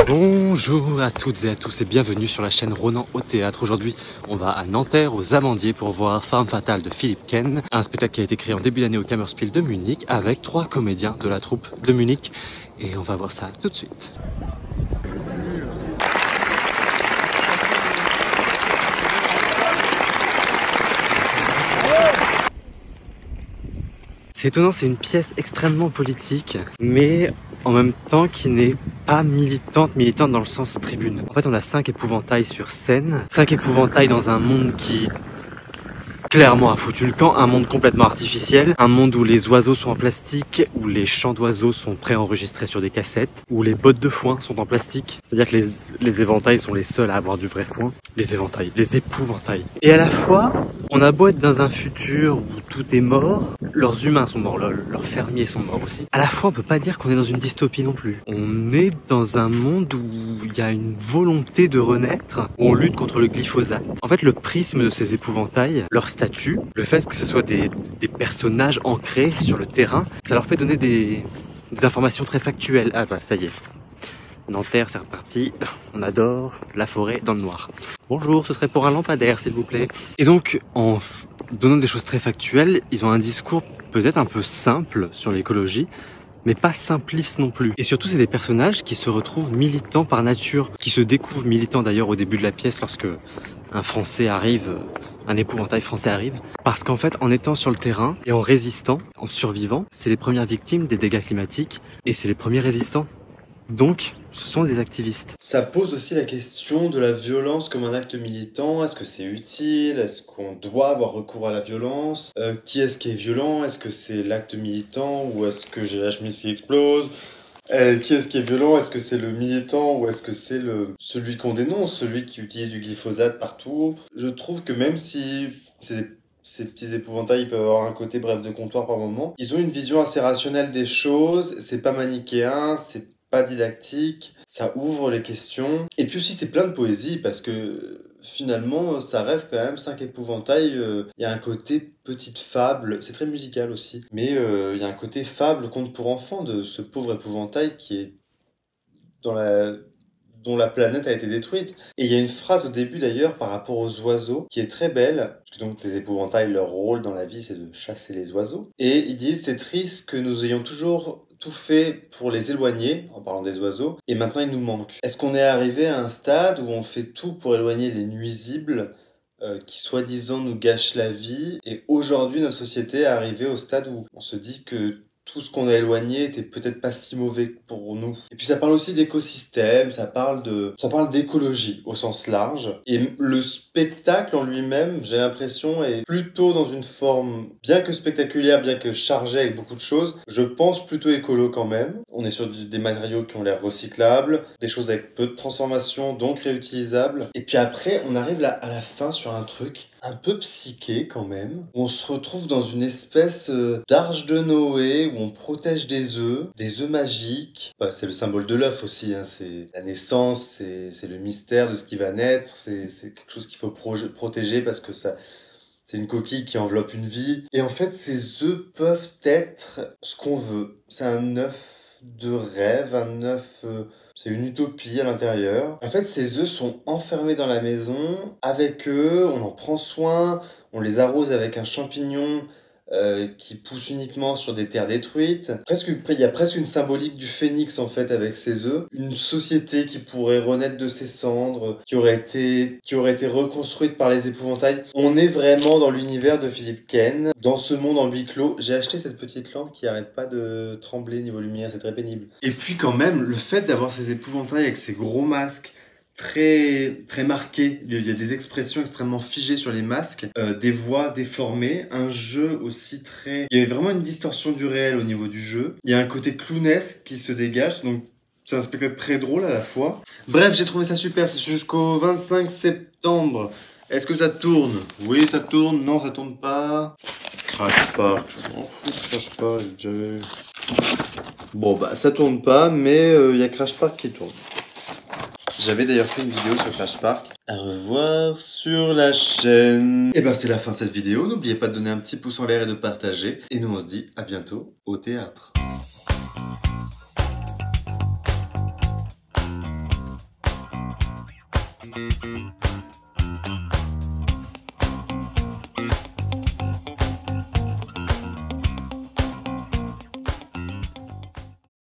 Bonjour à toutes et à tous et bienvenue sur la chaîne Ronan au théâtre. Aujourd'hui, on va à Nanterre, aux Amandiers, pour voir Femme Fatale de Philippe Ken, un spectacle qui a été créé en début d'année au Kammerspiel de Munich avec 3 comédiens de la troupe de Munich. Et on va voir ça tout de suite. C'est étonnant, c'est une pièce extrêmement politique, mais en même temps qui n'est pas militante dans le sens tribune. En fait, on a 5 épouvantails sur scène, 5 épouvantails dans un monde qui clairement a foutu le camp, un monde complètement artificiel, un monde où les oiseaux sont en plastique, où les chants d'oiseaux sont préenregistrés sur des cassettes, où les bottes de foin sont en plastique, c'est-à-dire que les éventails sont les seuls à avoir du vrai foin, les épouvantails. Et à la fois, on a beau être dans un futur où tout est mort, leurs humains sont morts, leurs fermiers sont morts aussi. À la fois, on peut pas dire qu'on est dans une dystopie non plus. On est dans un monde où il y a une volonté de renaître, où on lutte contre le glyphosate. En fait, le prisme de ces épouvantails, leur statut, le fait que ce soit des personnages ancrés sur le terrain, ça leur fait donner des informations très factuelles. Ah bah ça y est, Nanterre c'est reparti, on adore la forêt dans le noir. Bonjour, ce serait pour un lampadaire s'il vous plaît. Et donc en donnant des choses très factuelles, ils ont un discours peut-être un peu simple sur l'écologie, mais pas simpliste non plus. Et surtout, c'est des personnages qui se retrouvent militants par nature, qui se découvrent militants d'ailleurs au début de la pièce lorsque un Français arrive, un épouvantail français arrive. Parce qu'en fait, en étant sur le terrain et en résistant, en survivant, c'est les premières victimes des dégâts climatiques et c'est les premiers résistants. Donc, ce sont des activistes. Ça pose aussi la question de la violence comme un acte militant. Est-ce que c'est utile? Est-ce qu'on doit avoir recours à la violence? Qui est-ce qui est violent? Est-ce que c'est l'acte militant ou est-ce que j'ai la chemise qui explose? Qui est-ce qui est violent? Est-ce que c'est le militant ou est-ce que c'est celui qu'on dénonce, celui qui utilise du glyphosate partout? Je trouve que même si ces petits épouvantails, ils peuvent avoir un côté bref de comptoir par moment, ils ont une vision assez rationnelle des choses. C'est pas manichéen, c'est pas didactique, ça ouvre les questions. Et puis aussi c'est plein de poésie parce que finalement ça reste quand même 5 épouvantails. Il y a un côté petite fable, c'est très musical aussi, mais il y a un côté fable, conte pour enfants de ce pauvre épouvantail qui est dont la planète a été détruite. Et il y a une phrase au début d'ailleurs par rapport aux oiseaux qui est très belle, parce que donc les épouvantails, leur rôle dans la vie c'est de chasser les oiseaux. Et ils disent c'est triste que nous ayons toujours tout fait pour les éloigner, en parlant des oiseaux, et maintenant ils nous manquent. Est-ce qu'on est arrivé à un stade où on fait tout pour éloigner les nuisibles qui soi-disant nous gâchent la vie, et aujourd'hui notre société est arrivée au stade où on se dit que tout ce qu'on a éloigné était peut-être pas si mauvais pour nous. Et puis ça parle aussi d'écosystème, ça parle d'écologie au sens large. Et le spectacle en lui-même, j'ai l'impression, est plutôt dans une forme, bien que spectaculaire, bien que chargée avec beaucoup de choses, je pense plutôt écolo quand même. On est sur des matériaux qui ont l'air recyclables, des choses avec peu de transformation, donc réutilisables. Et puis après, on arrive là, à la fin sur un truc un peu psyché quand même. On se retrouve dans une espèce d'arche de Noé où on protège des œufs magiques. Bah, c'est le symbole de l'œuf aussi, hein. C'est la naissance, c'est le mystère de ce qui va naître, c'est quelque chose qu'il faut protéger parce que ça, c'est une coquille qui enveloppe une vie. Et en fait, ces œufs peuvent être ce qu'on veut. C'est un œuf de rêve, un œuf... c'est une utopie à l'intérieur. En fait, ces œufs sont enfermés dans la maison. Avec eux, on en prend soin. On les arrose avec un champignon qui pousse uniquement sur des terres détruites. Il y a presque une symbolique du phénix en fait avec ces œufs. Une société qui pourrait renaître de ses cendres, qui aurait été reconstruite par les épouvantails. On est vraiment dans l'univers de Philippe Ken, dans ce monde en huis clos. J'ai acheté cette petite lampe qui arrête pas de trembler niveau lumière, c'est très pénible. Et puis quand même, le fait d'avoir ces épouvantails avec ces gros masques, très marqué, il y a des expressions extrêmement figées sur les masques, des voix déformées, un jeu aussi très... Il y a vraiment une distorsion du réel au niveau du jeu, il y a un côté clownesque qui se dégage, donc c'est un spectacle très drôle à la fois. Bref, j'ai trouvé ça super, c'est jusqu'au 25 septembre. Est-ce que ça tourne? Oui, ça tourne, non, ça tourne pas. Crash Park, je m'en fous, Crash Park, j'ai déjà vu. Bon, bah ça tourne pas, mais il y a Crash Park qui tourne. J'avais d'ailleurs fait une vidéo sur Crash Park. À revoir sur la chaîne. Et ben c'est la fin de cette vidéo. N'oubliez pas de donner un petit pouce en l'air et de partager. Et nous on se dit à bientôt au théâtre.